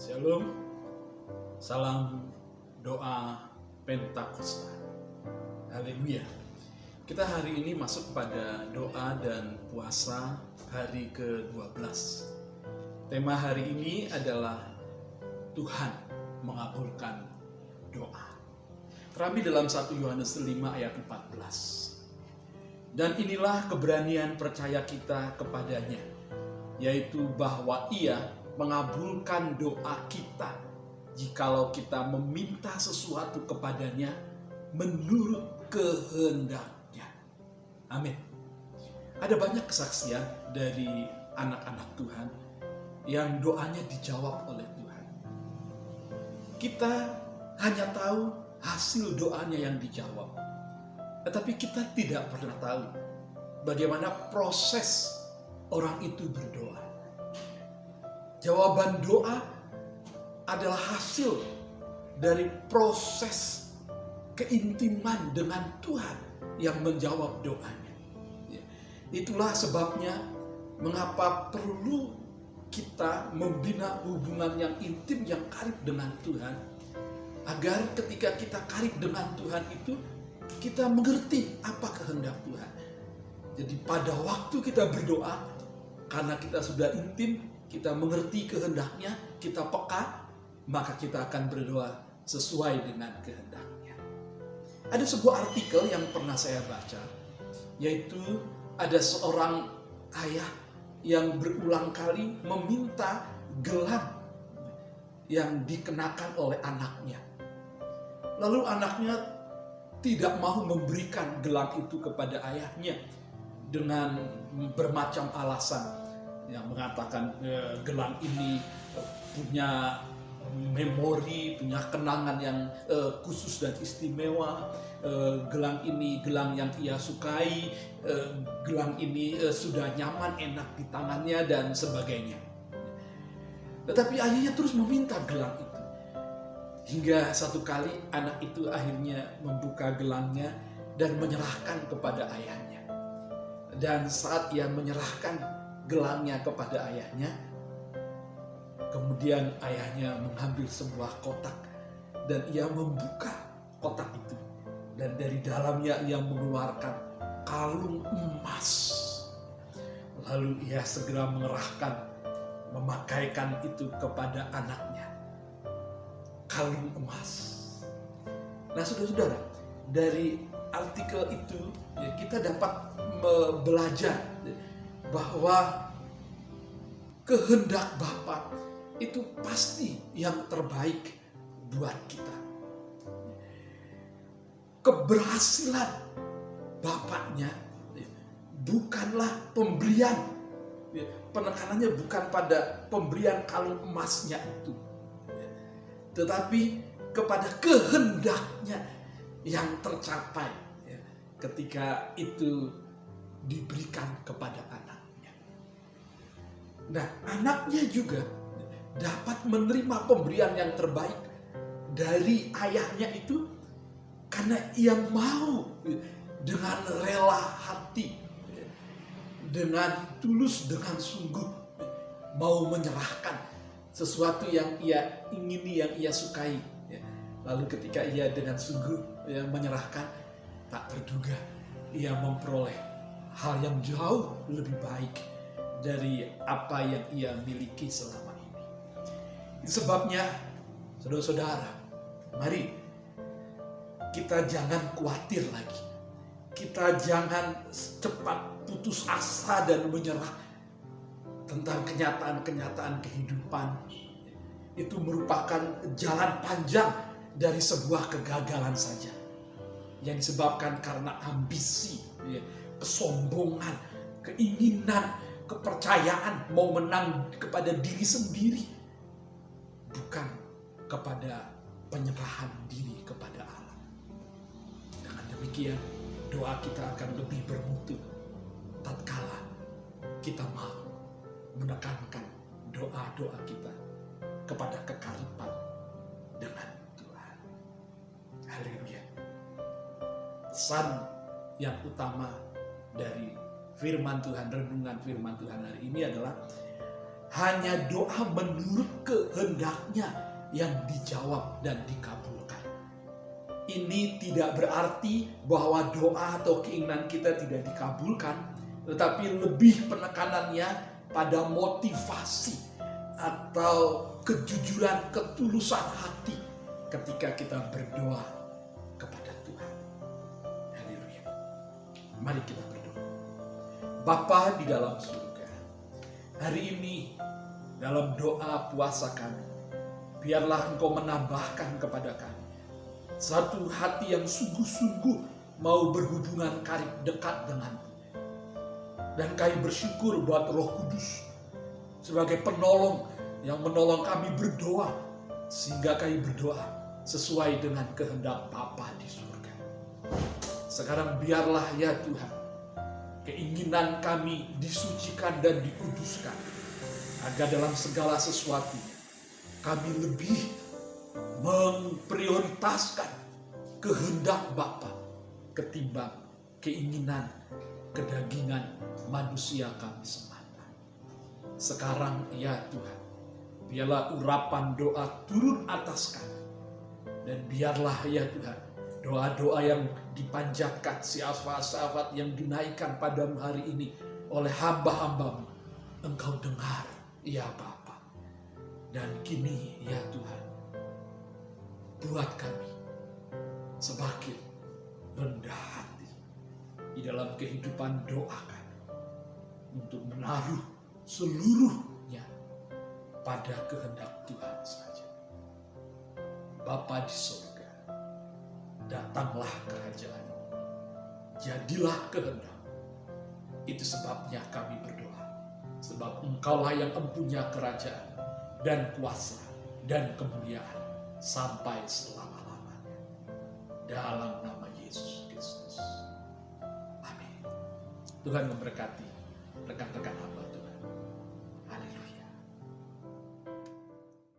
Shalom, salam doa Pentakosta. Haleluya. Kita hari ini masuk pada doa dan puasa hari ke-12. Tema hari ini adalah Tuhan mengabulkan doa. Terambil dalam 1 Yohanes 5 ayat 14. Dan inilah keberanian percaya kita kepadanya, yaitu bahwa Ia mengabulkan doa kita jikalau kita meminta sesuatu kepadanya menurut kehendaknya. Amin. Ada banyak kesaksian dari anak-anak Tuhan yang doanya dijawab oleh Tuhan. Kita hanya tahu hasil doanya yang dijawab, tetapi kita tidak pernah tahu bagaimana proses orang itu berdoa. Jawaban doa adalah hasil dari proses keintiman dengan Tuhan yang menjawab doanya. Itulah sebabnya mengapa perlu kita membina hubungan yang intim, yang karib dengan Tuhan, agar ketika kita karib dengan Tuhan itu, kita mengerti apa kehendak Tuhan. Jadi pada waktu kita berdoa, karena kita sudah intim, kita mengerti kehendaknya, kita peka, maka kita akan berdoa sesuai dengan kehendaknya. Ada sebuah artikel yang pernah saya baca, yaitu ada seorang ayah yang berulang kali meminta gelang yang dikenakan oleh anaknya. Lalu anaknya tidak mau memberikan gelang itu kepada ayahnya dengan bermacam alasan, yang mengatakan gelang ini punya memori, punya kenangan yang khusus dan istimewa. Gelang ini gelang yang ia sukai, gelang ini sudah nyaman, enak di tangannya dan sebagainya. Tetapi ayahnya terus meminta gelang itu. Hingga satu kali anak itu akhirnya membuka gelangnya dan menyerahkan kepada ayahnya. Dan saat ia menyerahkan gelangnya kepada ayahnya, kemudian ayahnya mengambil sebuah kotak dan ia membuka kotak itu, dan dari dalamnya ia mengeluarkan kalung emas. Lalu ia segera memakaikan itu kepada anaknya, kalung emas. Nah, saudara-saudara, dari artikel itu kita dapat belajar bahwa kehendak Bapa itu pasti yang terbaik buat kita. Keberhasilan Bapaknya bukanlah pemberian, penekanannya bukan pada pemberian kalung emasnya itu, tetapi kepada kehendaknya yang tercapai ketika itu diberikan kepada anaknya. Nah, anaknya juga dapat menerima pemberian yang terbaik dari ayahnya itu karena ia mau dengan rela hati, dengan tulus, dengan sungguh mau menyerahkan sesuatu yang ia ingini, yang ia sukai. Lalu ketika ia dengan sungguh menyerahkan, tak terduga ia memperoleh hal yang jauh lebih baik dari apa yang ia miliki selama ini. Itu sebabnya, saudara-saudara, mari kita jangan khawatir lagi. Kita jangan cepat putus asa dan menyerah tentang kenyataan-kenyataan kehidupan. Itu merupakan jalan panjang dari sebuah kegagalan saja, yang disebabkan karena ambisi, kesombongan, keinginan, kepercayaan mau menang kepada diri sendiri, bukan kepada penyerahan diri kepada Allah. Dengan demikian, doa kita akan lebih bermutu tatkala kita mau menekankan doa-doa kita kepada kekariban dengan Tuhan. Haleluya. Pesan yang utama dari firman Tuhan, renungan firman Tuhan hari ini adalah hanya doa menurut kehendaknya yang dijawab dan dikabulkan. Ini tidak berarti bahwa doa atau keinginan kita tidak dikabulkan, tetapi lebih penekanannya pada motivasi atau kejujuran, ketulusan hati ketika kita berdoa kepada Tuhan. Haleluya. Mari kita berdoa. Bapa di dalam surga, hari ini dalam doa puasa kami, biarlah Engkau menambahkan kepada kami satu hati yang sungguh-sungguh mau berhubungan karib dekat denganmu. Dan kami bersyukur buat Roh Kudus sebagai penolong yang menolong kami berdoa, sehingga kami berdoa sesuai dengan kehendak Bapa di surga. Sekarang biarlah ya Tuhan, keinginan kami disucikan dan dikuduskan, agar dalam segala sesuatunya kami lebih memprioritaskan kehendak Bapa ketimbang keinginan kedagingan manusia kami semata. Sekarang ya Tuhan, biarlah urapan doa turun atas kami, dan biarlah ya Tuhan, doa-doa yang dipanjatkan, syafaat-syafaat yang dinaikkan padamu hari ini oleh hamba-hambamu, Engkau dengar ya Bapa. Dan kini ya Tuhan, buat kami semakin rendah hati di dalam kehidupan doa kami, untuk menaruh seluruhnya pada kehendak Tuhan saja. Bapa di surga, datanglah kerajaan-Mu, jadilah kehendak. Itu sebabnya kami berdoa, sebab Engkaulah yang mempunyai kerajaan dan kuasa dan kemuliaan sampai selama-lamanya. Dalam nama Yesus Kristus. Amin. Tuhan memberkati rekan-rekan hamba.